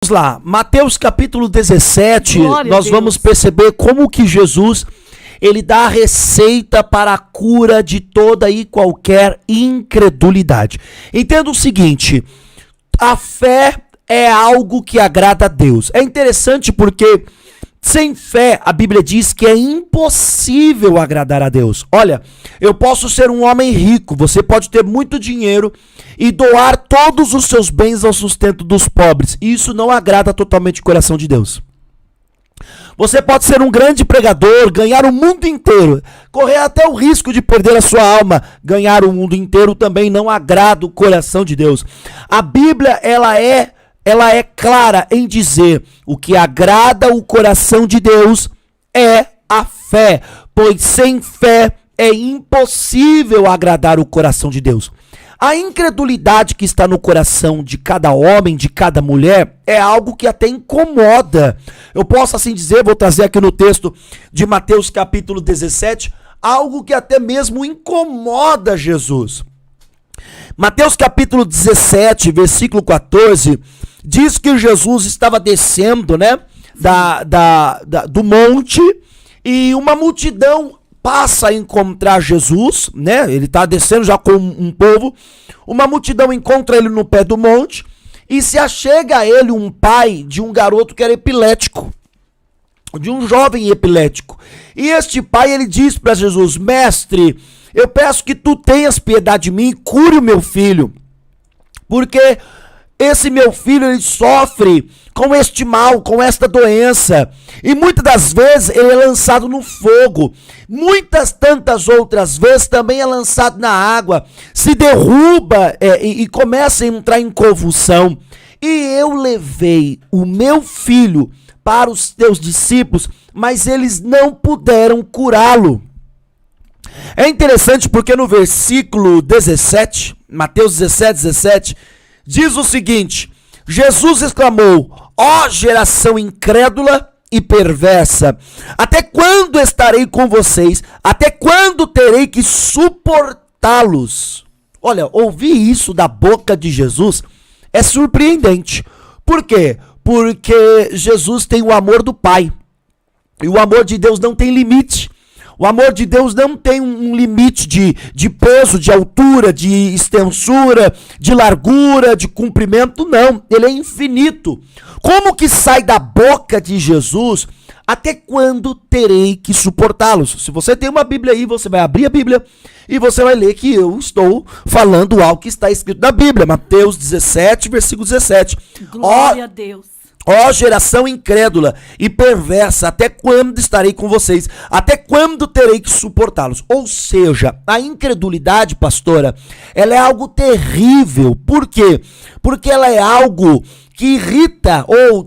Vamos lá, Mateus capítulo 17, Glória nós a vamos Deus. perceber como que Jesus, ele dá a receita para a cura de toda e qualquer incredulidade. Entenda o seguinte, a fé é algo que agrada a Deus. É interessante porque sem fé, a Bíblia diz que é impossível agradar a Deus. Olha, eu posso ser um homem rico, você pode ter muito dinheiro e doar todos os seus bens ao sustento dos pobres. E isso não agrada totalmente o coração de Deus. Você pode ser um grande pregador, ganhar o mundo inteiro, correr até o risco de perder a sua alma. Ganhar o mundo inteiro também não agrada o coração de Deus. A Bíblia, ela é clara em dizer o que agrada o coração de Deus é a fé, pois sem fé é impossível agradar o coração de Deus. A incredulidade que está no coração de cada homem, de cada mulher, é algo que até incomoda. Eu posso assim dizer, vou trazer aqui no texto de Mateus capítulo 17, algo que até mesmo incomoda Jesus. Mateus capítulo 17, versículo 14, diz que Jesus estava descendo, né, do monte, e uma multidão passa a encontrar Jesus, né, ele está descendo já com um povo, uma multidão encontra ele no pé do monte, e se achega a ele um pai de um garoto que era epilético, de um jovem epilético, e este pai, ele diz para Jesus: mestre, eu peço que tu tenhas piedade de mim e cure o meu filho, porque esse meu filho, ele sofre com este mal, com esta doença, e muitas das vezes ele é lançado no fogo, muitas tantas outras vezes também é lançado na água, se derruba e começa a entrar em convulsão. E eu levei o meu filho para os teus discípulos, mas eles não puderam curá-lo. É interessante porque no versículo 17, Mateus 17, diz o seguinte: Jesus exclamou: ó geração incrédula e perversa, até quando estarei com vocês? Até quando terei que suportá-los? Olha, ouvir isso da boca de Jesus é surpreendente. Por quê? Porque Jesus tem o amor do Pai. E o amor de Deus não tem limite. O amor de Deus não tem um limite de peso, de altura, de extensura, de largura, de comprimento, não. Ele é infinito. Como que sai da boca de Jesus: até quando terei que suportá-los? Se você tem uma Bíblia aí, você vai abrir a Bíblia e você vai ler que eu estou falando algo que está escrito na Bíblia. Mateus 17, versículo 17. Glória a Deus. Ó geração incrédula e perversa, até quando estarei com vocês? Até quando terei que suportá-los? Ou seja, a incredulidade, pastora, ela é algo terrível. Por quê? Porque ela é algo que irrita ou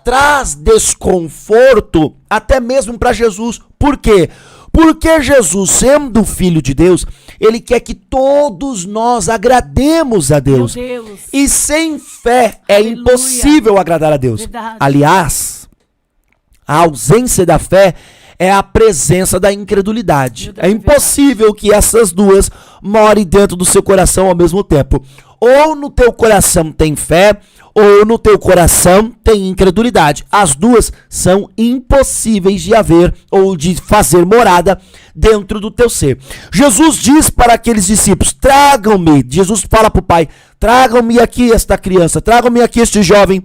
traz desconforto até mesmo para Jesus. Por quê? Porque Jesus, sendo filho de Deus, ele quer que todos nós agrademos a Deus. Meu Deus. E sem fé é Aleluia. Impossível agradar a Deus. Verdade. Aliás, a ausência da fé é a presença da incredulidade. Deus, É impossível que essas duas morem dentro do seu coração ao mesmo tempo. Ou no teu coração tem fé, ou no teu coração tem incredulidade. As duas são impossíveis de haver ou de fazer morada dentro do teu ser. Jesus diz para aqueles discípulos: tragam-me. Jesus fala para o pai: tragam-me aqui esta criança, tragam-me aqui este jovem.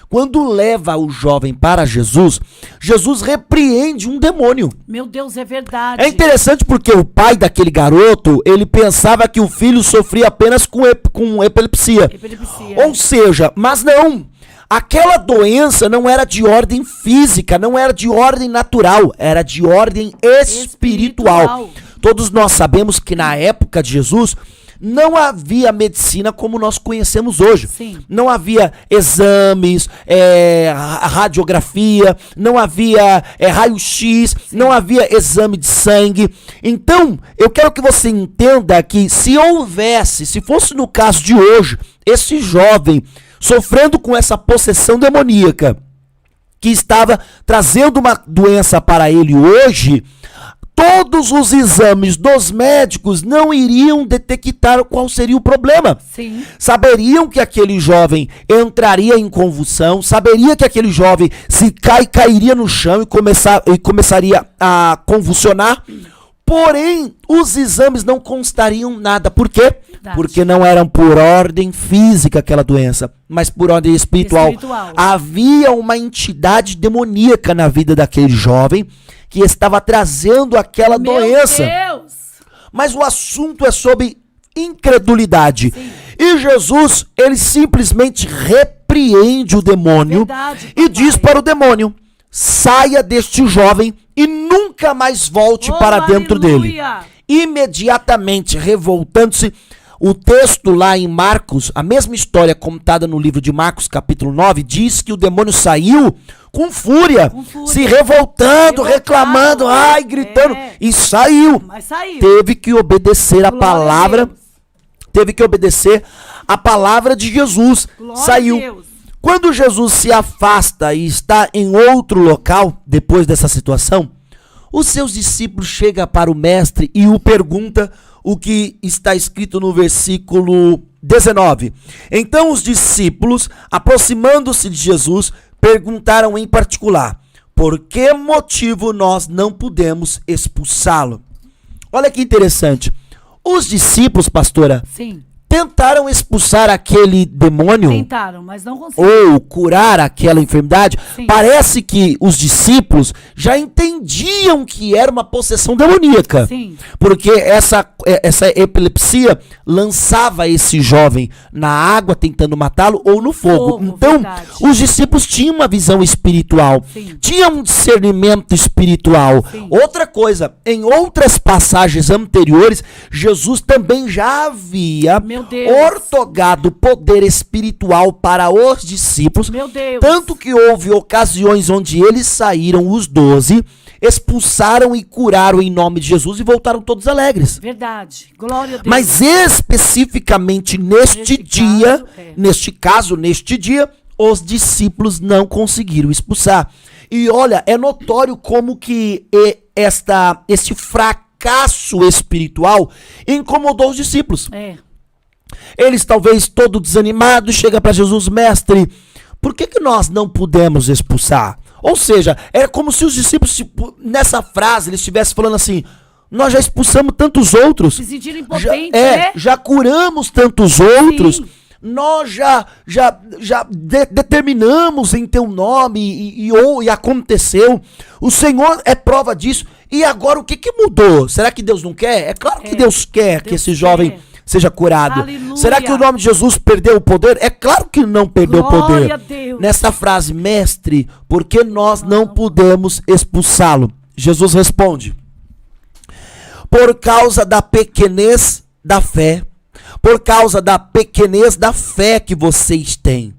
Quando leva o jovem para Jesus, Jesus repreende um demônio. Meu Deus, é verdade. É interessante porque o pai daquele garoto, ele pensava que o filho sofria apenas com epilepsia. Epilepsia. Ou seja, mas não. Aquela doença não era de ordem física, não era de ordem natural, era de ordem espiritual. Todos nós sabemos que na época de Jesus não havia medicina como nós conhecemos hoje. Sim. Não havia exames, radiografia, não havia raio-x, não havia exame de sangue. Então, eu quero que você entenda que se fosse no caso de hoje, esse jovem sofrendo com essa possessão demoníaca, que estava trazendo uma doença para ele hoje, todos os exames dos médicos não iriam detectar qual seria o problema. Sim. Saberiam que aquele jovem entraria em convulsão, saberia que aquele jovem se cairia no chão e começaria a convulsionar. Porém, os exames não constariam nada. Por quê? Verdade. Porque não eram por ordem física aquela doença, mas por ordem espiritual. Havia uma entidade demoníaca na vida daquele jovem que estava trazendo aquela doença. Meu Deus! Mas o assunto é sobre incredulidade. Sim. E Jesus, ele simplesmente repreende o demônio. Verdade, E diz para o demônio: saia deste jovem e nunca mais volte para dentro dele. Imediatamente, revoltando-se, o texto lá em Marcos, a mesma história contada no livro de Marcos, capítulo 9, diz que o demônio saiu com fúria, se revoltando, reclamando, gritando, e saiu. Mas saiu. Teve que obedecer a palavra, Deus. De Jesus. Glória Saiu. a Deus. Quando Jesus se afasta e está em outro local, depois dessa situação, os seus discípulos chegam para o mestre e o perguntam o que está escrito no versículo 19. Então os discípulos, aproximando-se de Jesus, perguntaram em particular: por que motivo nós não podemos expulsá-lo? Olha que interessante. Os discípulos, pastora, Sim. tentaram expulsar aquele demônio. Tentaram, mas não conseguiram. Ou curar aquela enfermidade. Sim. Parece que os discípulos já entendiam que era uma possessão demoníaca. Sim. Porque essa epilepsia lançava esse jovem na água tentando matá-lo ou no fogo. Então, verdade. os discípulos tinham uma visão espiritual. Sim. Tinham um discernimento espiritual. Sim. Outra coisa, em outras passagens anteriores, Jesus também já havia Meu Deus. ortogado poder espiritual para os discípulos. Meu Deus. Tanto que houve ocasiões onde eles saíram, os 12, expulsaram e curaram em nome de Jesus e voltaram todos alegres. Verdade. Glória a Deus. Mas especificamente neste dia, os discípulos não conseguiram expulsar. E olha, é notório como que esse fracasso espiritual incomodou os discípulos. Eles talvez todo desanimados chegam para Jesus: mestre, por que nós não pudemos expulsar? Ou seja, é como se os discípulos, nessa frase, eles estivessem falando assim: nós já expulsamos tantos outros. Se sentiram impotentes, né? Já curamos tantos outros. Sim. Nós já determinamos em teu nome e aconteceu. O Senhor é prova disso. E agora o que mudou? Será que Deus não quer? É claro que Deus quer que esse jovem seja curado. Aleluia. Será que o nome de Jesus perdeu o poder? É claro que não perdeu o poder. Glória a Deus. Nessa frase: mestre, por que nós não pudemos expulsá-lo? Jesus responde: por causa da pequenez da fé. Por causa da pequenez da fé que vocês têm.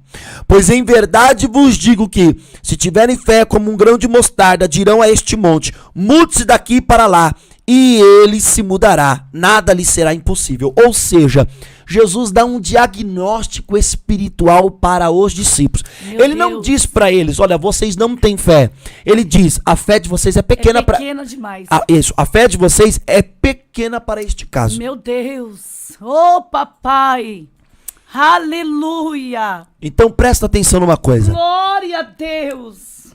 Pois em verdade vos digo que, se tiverem fé como um grão de mostarda, dirão a este monte: mude-se daqui para lá, e ele se mudará, nada lhe será impossível. Ou seja, Jesus dá um diagnóstico espiritual para os discípulos. Ele não diz para eles: olha, vocês não têm fé. Ele diz: a fé de vocês é pequena. Demais. A fé de vocês é pequena para este caso. Meu Deus. Ô, papai. Aleluia. Então presta atenção numa coisa. Glória a Deus.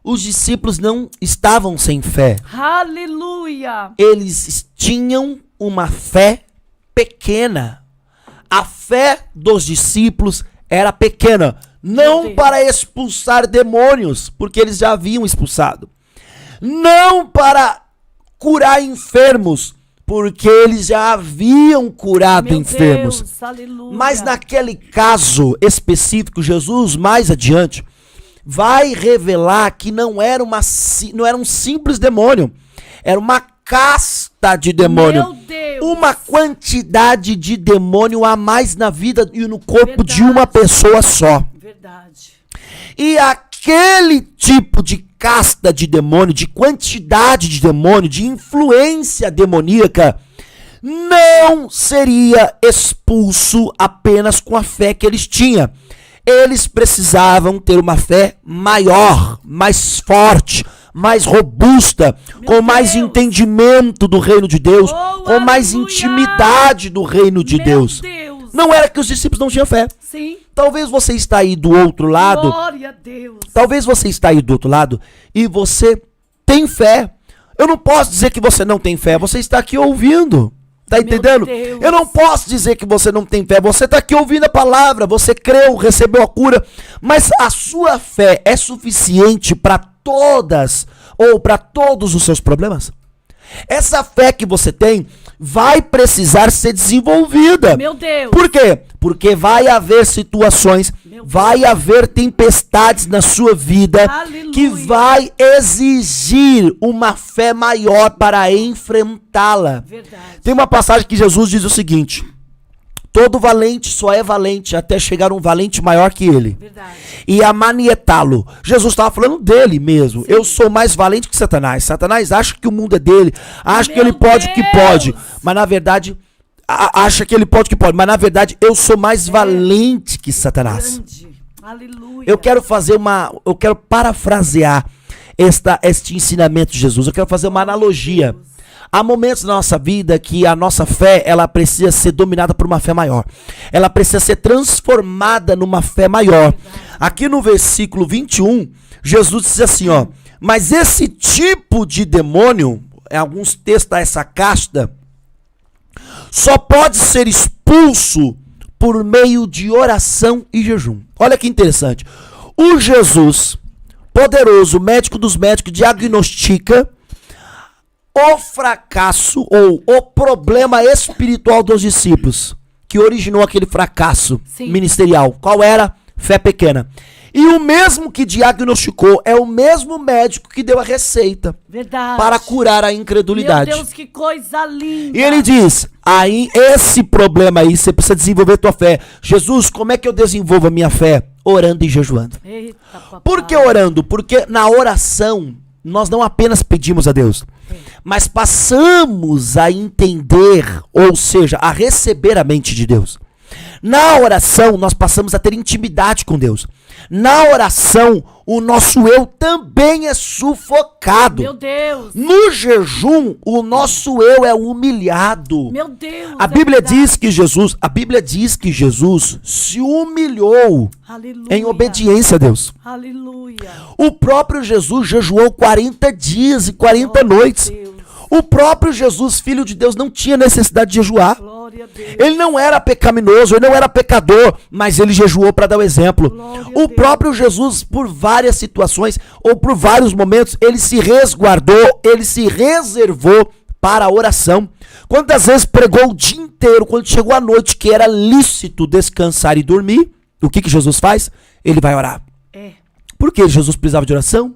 Os discípulos não estavam sem fé. Aleluia. Eles tinham uma fé pequena. A fé dos discípulos era pequena. Não para expulsar demônios, porque eles já haviam expulsado. Não para curar enfermos, porque eles já haviam curado enfermos. Deus, aleluia. Mas naquele caso específico, Jesus, mais adiante, vai revelar que não era um simples demônio. Era uma casta de demônio. Meu Deus. Uma quantidade de demônio a mais na vida e no corpo de uma pessoa só. Verdade. E aquele tipo de casta de demônio, de quantidade de demônio, de influência demoníaca, não seria expulso apenas com a fé que eles tinham. Eles precisavam ter uma fé maior, mais forte, mais robusta, com mais Deus. entendimento do reino de Deus, Oh, com mais aleluia. intimidade do reino de Meu Deus. Deus. Não era que os discípulos não tinham fé. Sim. Talvez você está aí do outro lado, Glória a Deus. talvez você está aí do outro lado e você tem fé. Eu não posso dizer que você não tem fé, você está aqui ouvindo. Tá entendendo? Deus. Eu não posso dizer que você não tem fé. Você está aqui ouvindo a palavra, você creu, recebeu a cura, mas a sua fé é suficiente para todas ou para todos os seus problemas? Essa fé que você tem vai precisar ser desenvolvida. Meu Deus. Por quê? Porque vai haver situações, Meu vai haver tempestades na sua vida Aleluia. que vai exigir uma fé maior para enfrentá-la. Verdade. Tem uma passagem que Jesus diz o seguinte: todo valente só é valente até chegar um valente maior que ele. Verdade. E a manietá-lo. Jesus estava falando dele mesmo. Eu sou mais valente que Satanás. Satanás acha que o mundo é dele, acha que Meu ele pode o que Deus. pode, mas na verdade acha que ele pode o que pode, mas na verdade eu sou mais valente que Satanás. Grande. Aleluia. Eu quero parafrasear este ensinamento de Jesus. Eu quero fazer uma analogia. Há momentos na nossa vida que a nossa fé, ela precisa ser dominada por uma fé maior. Ela precisa ser transformada numa fé maior. Aqui no versículo 21, Jesus diz assim, ó: mas esse tipo de demônio, em alguns textos dá essa casta, só pode ser expulso por meio de oração e jejum. Olha que interessante. O Jesus, poderoso, médico dos médicos, diagnostica o fracasso ou o problema espiritual dos discípulos, que originou aquele fracasso ministerial. Qual era? Fé pequena. E o mesmo que diagnosticou é o mesmo médico que deu a receita. Verdade. Para curar a incredulidade. Meu Deus, que coisa linda. E ele diz: aí esse problema aí, você precisa desenvolver tua fé. Jesus, como é que eu desenvolvo a minha fé? Orando e jejuando. Eita, papai. Por que orando? Porque na oração nós não apenas pedimos a Deus, mas passamos a entender, ou seja, a receber a mente de Deus. Na oração nós passamos a ter intimidade com Deus. Na oração o nosso eu também é sufocado. Meu Deus. No jejum o nosso eu é humilhado. Meu Deus. A Bíblia diz que Jesus se humilhou Aleluia. em obediência a Deus. Aleluia. O próprio Jesus jejuou 40 dias e 40 noites. Deus. O próprio Jesus, filho de Deus, não tinha necessidade de jejuar. Glória a Deus. Ele não era pecaminoso, ele não era pecador, mas ele jejuou para dar o exemplo. Glória a O Deus. próprio Jesus, por várias situações ou por vários momentos, ele se resguardou, ele se reservou para a oração. Quantas vezes pregou o dia inteiro, quando chegou a noite, que era lícito descansar e dormir, o que Jesus faz? Ele vai orar. Por que Jesus precisava de oração?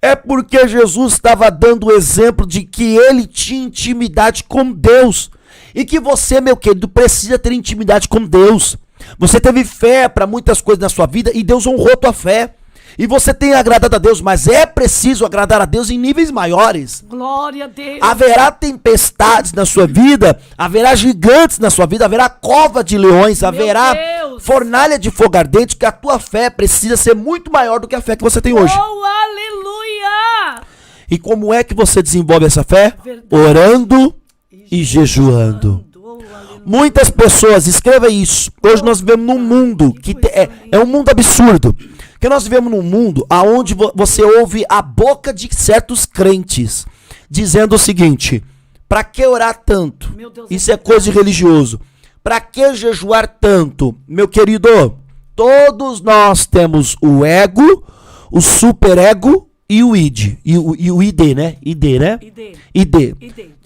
É porque Jesus estava dando o exemplo de que ele tinha intimidade com Deus. E que você, meu querido, precisa ter intimidade com Deus. Você teve fé para muitas coisas na sua vida e Deus honrou tua fé. E você tem agradado a Deus, mas é preciso agradar a Deus em níveis maiores. Glória a Deus. Haverá tempestades na sua vida, haverá gigantes na sua vida, haverá cova de leões, haverá Deus. fornalha de fogo ardente, que a tua fé precisa ser muito maior do que a fé que você tem hoje. Oh, aleluia. E como é que você desenvolve essa fé? Verdade. Orando e jejuando. Oh, aleluia. Muitas pessoas, escreva isso. Hoje nós vivemos num mundo que é um mundo absurdo. Que nós vivemos num mundo onde você ouve a boca de certos crentes dizendo o seguinte: para que orar tanto? Meu Deus, Isso é coisa de religioso. Para que jejuar tanto? Meu querido, todos nós temos o ego, o superego e o id. E o id, né? Id, né? Id.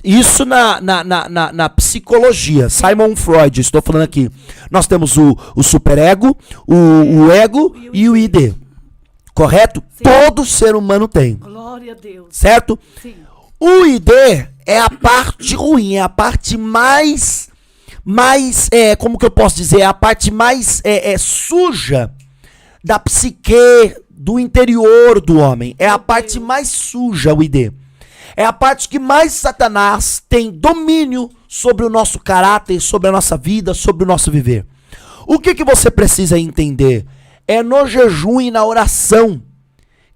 Isso na psicologia. Simon Freud, estou falando aqui. Nós temos o superego, o ego e o id. Correto? Sim. Todo ser humano tem. Glória a Deus. Certo? Sim. O id é a parte ruim, é a parte mais como que eu posso dizer? É a parte mais suja da psique, do interior do homem. É a parte mais suja, o id. É a parte que mais Satanás tem domínio sobre o nosso caráter, sobre a nossa vida, sobre o nosso viver. O que você precisa entender? É no jejum e na oração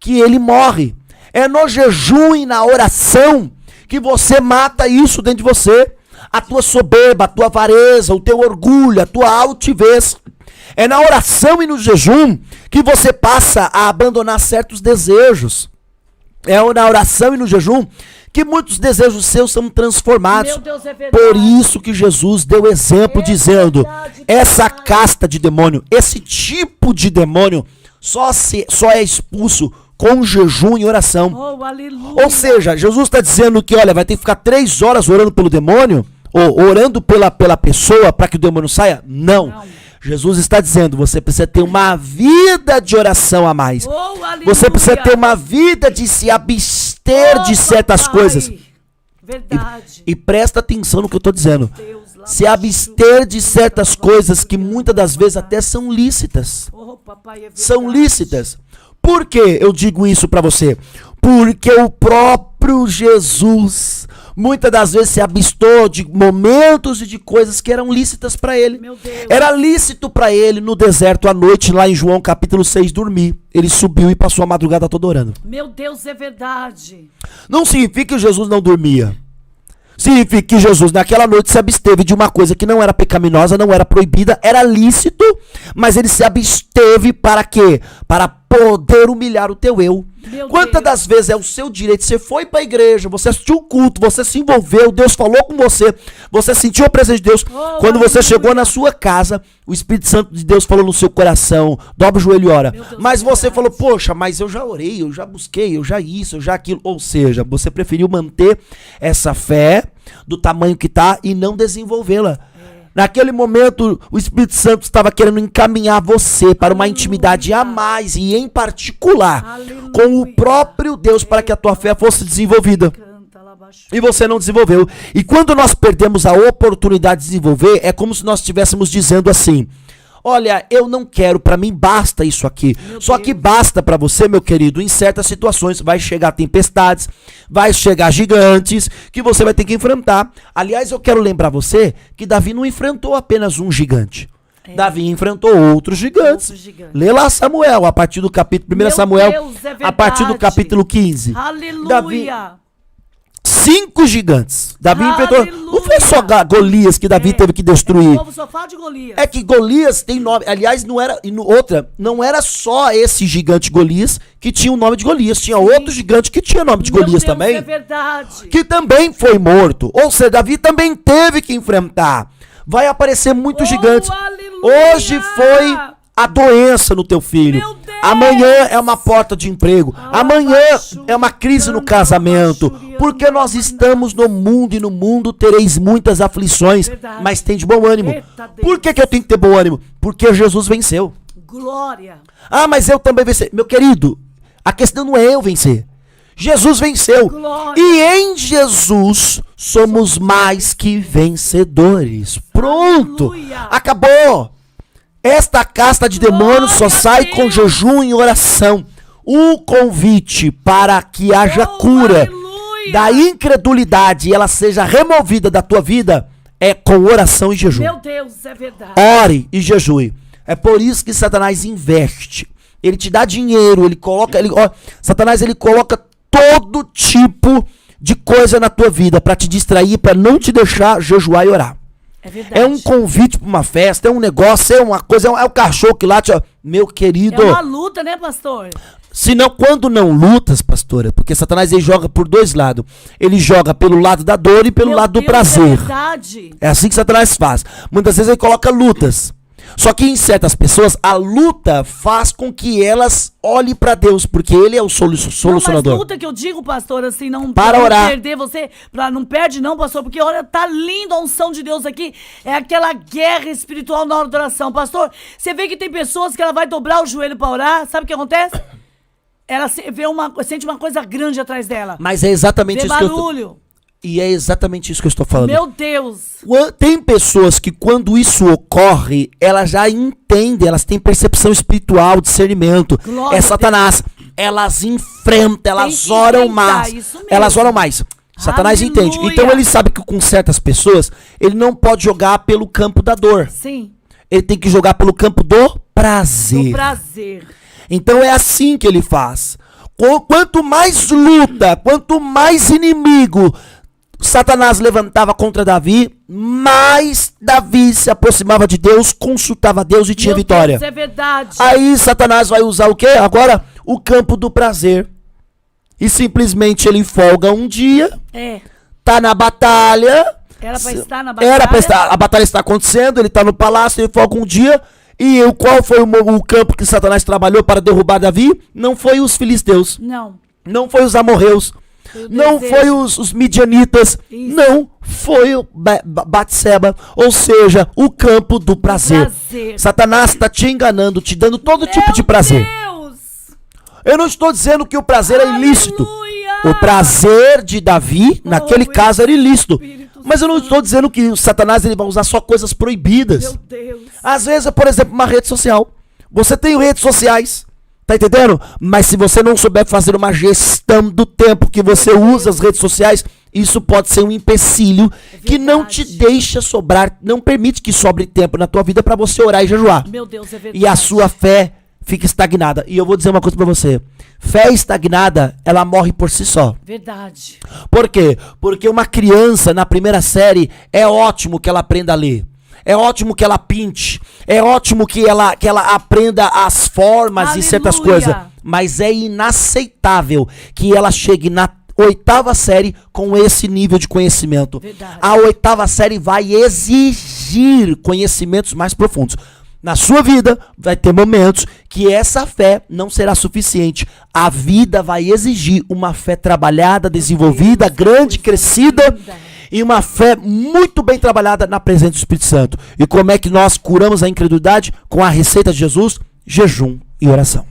que ele morre. É no jejum e na oração que você mata isso dentro de você. A tua soberba, a tua avareza, o teu orgulho, a tua altivez. É na oração e no jejum que você passa a abandonar certos desejos. É na oração e no jejum que muitos desejos seus são transformados. Meu Deus, é verdade. Por isso que Jesus deu exemplo dizendo, verdade, essa pai. casta de demônio, esse tipo de demônio só é expulso com jejum e oração. Oh, aleluia. Ou seja, Jesus está dizendo que, olha, vai ter que ficar 3 horas orando pelo demônio, ou orando pela pessoa para que o demônio saia? Não. Jesus está dizendo, você precisa ter uma vida de oração a mais. Oh, aleluia. Você precisa ter uma vida de se abster de certas papai. coisas. Verdade. E presta atenção no que eu estou dizendo. Deus, lá Se abster de certas coisas que muitas das vezes até são lícitas. Oh, papai, é verdade. São lícitas. Por que eu digo isso para você? Porque o próprio Jesus muitas das vezes se abstou de momentos e de coisas que eram lícitas para ele. Meu Deus. Era lícito para ele no deserto à noite, lá em João capítulo 6, dormir. Ele subiu e passou a madrugada toda orando. Meu Deus, é verdade. Não significa que Jesus não dormia. Significa que Jesus naquela noite se absteve de uma coisa que não era pecaminosa, não era proibida, era lícito, mas ele se absteve para quê? Para poder humilhar o teu eu. Meu Quantas Deus. das vezes é o seu direito, você foi para a igreja, você assistiu o culto, você se envolveu, Deus falou com você, você sentiu a presença de Deus. Oh, Quando você aleluia. chegou na sua casa, o Espírito Santo de Deus falou no seu coração, dobra o joelho e ora. Meu Deus, Mas é você verdade. falou, poxa, mas eu já orei, eu já busquei, eu já isso, eu já aquilo. Ou seja, você preferiu manter essa fé do tamanho que tá e não desenvolvê-la. Naquele momento, o Espírito Santo estava querendo encaminhar você para uma intimidade a mais e em particular Aleluia. com o próprio Deus para que a tua fé fosse desenvolvida. Canta lá abaixo. E você não desenvolveu. E quando nós perdemos a oportunidade de desenvolver, é como se nós estivéssemos dizendo assim: olha, eu não quero, pra mim basta isso aqui. Meu Só Deus. que basta pra você, meu querido, em certas situações vai chegar tempestades, vai chegar gigantes que você vai ter que enfrentar. Aliás, eu quero lembrar você que Davi não enfrentou apenas um gigante. Davi enfrentou outros gigantes. Outros gigantes. Lê lá Samuel, a partir do capítulo 1 Meu Samuel, Deus, é a partir do verdade. capítulo 15. Aleluia. Davi- 5 gigantes. Davi enfrentou. Não foi só Golias que Davi teve que O destruir. povo só fala de Golias. É que Golias tem nome. Aliás, não era. E outra, não era só esse gigante Golias que tinha o nome de Golias. Tinha outro gigante que tinha nome de Meu Golias Deus, também. é verdade. Que também foi morto. Ou seja, Davi também teve que enfrentar. Vai aparecer muitos Oh, gigantes. aleluia! Hoje foi a doença no teu filho. Meu Deus! Amanhã é uma porta de emprego. Amanhã é uma crise no casamento. Porque nós estamos no mundo e no mundo tereis muitas aflições. Verdade. Mas tem de bom ânimo. Eita Deus. Por que eu tenho que ter bom ânimo? Porque Jesus venceu. Glória. Ah, mas eu também venci. Meu querido, a questão não é eu vencer. Jesus venceu. Glória. E em Jesus somos mais que vencedores. Pronto. Aleluia. Acabou. Esta casta de demônios só Glória a sai com Deus. jejum e oração. O convite para que haja Oh, cura aleluia. da incredulidade e ela seja removida da tua vida é com oração e jejum. Meu Deus, é verdade. Ore e jejue. É por isso que Satanás investe. Ele te dá dinheiro, ele coloca, Satanás ele coloca todo tipo de coisa na tua vida para te distrair, para não te deixar jejuar e orar. É verdade. É um convite para uma festa, é um negócio, é uma coisa, é o cachorro que late, ó. Meu querido. É uma luta, né, pastor? Senão, quando não lutas, pastora, porque Satanás ele joga por dois lados. Ele joga pelo lado da dor e pelo Meu lado do Deus, prazer. É verdade. É assim que Satanás faz. Muitas vezes ele coloca lutas. Só que em certas pessoas, a luta faz com que elas olhem para Deus, porque Ele é o Não, mas solucionador. luta que eu digo, pastor, assim, não Para não orar. perder você, não perde não, pastor, porque olha, tá lindo a unção de Deus aqui, é aquela guerra espiritual na hora da oração, pastor, você vê que tem pessoas que ela vai dobrar o joelho para orar, sabe o que acontece? Ela sente uma coisa grande atrás dela, Mas é exatamente vê isso que eu tô... barulho, E é exatamente isso que eu estou falando. meu Deus, Tem pessoas que quando isso ocorre, elas já entendem, elas têm percepção espiritual, discernimento. Glória É a Satanás. Elas enfrentam, elas que oram enfrentar, mais. isso mesmo. Elas oram mais. Satanás Aleluia. entende. Então ele sabe que com certas pessoas, ele não pode jogar pelo campo da dor. sim, Ele tem que jogar pelo campo do prazer. o prazer, Então é assim que ele faz. Quanto mais luta, quanto mais inimigo Satanás levantava contra Davi, mais Davi se aproximava de Deus, consultava Deus e tinha vitória. Deus, é verdade. Aí Satanás vai usar o quê? Agora, o campo do prazer. E simplesmente ele folga um dia, tá na batalha. Era pra estar na batalha. Era pra estar, a batalha está acontecendo, ele tá no palácio, ele folga um dia. E qual foi o campo que Satanás trabalhou para derrubar Davi? Não foi os filisteus. Não foi os amorreus. Não foi os midianitas. Isso. Não foi o Batseba. Ou seja, o campo do prazer. Satanás está te enganando, te dando todo tipo de prazer. Deus. Eu não estou dizendo que o prazer é ilícito. O prazer de Davi, naquele caso, era ilícito. Mas eu não estou dizendo que o Satanás ele vai usar só coisas proibidas. Meu Deus. Às vezes, por exemplo, uma rede social. Você tem redes sociais, tá entendendo? Mas se você não souber fazer uma gestão do tempo que você usa as redes sociais, isso pode ser um empecilho que não te deixa sobrar, não permite que sobre tempo na tua vida para você orar e jejuar. Meu Deus, é verdade. E a sua fé fica estagnada. E eu vou dizer uma coisa pra você. Fé estagnada, ela morre por si só. Verdade. Por quê? Porque uma criança na primeira série é ótimo que ela aprenda a ler. É ótimo que ela pinte. É ótimo que ela aprenda as formas e certas coisas. Mas é inaceitável que ela chegue na 8ª série com esse nível de conhecimento. Verdade. A 8ª série vai exigir conhecimentos mais profundos. Na sua vida, vai ter momentos que essa fé não será suficiente. A vida vai exigir uma fé trabalhada, desenvolvida, grande, crescida, e uma fé muito bem trabalhada na presença do Espírito Santo. E como é que nós curamos a incredulidade? Com a receita de Jesus: jejum e oração.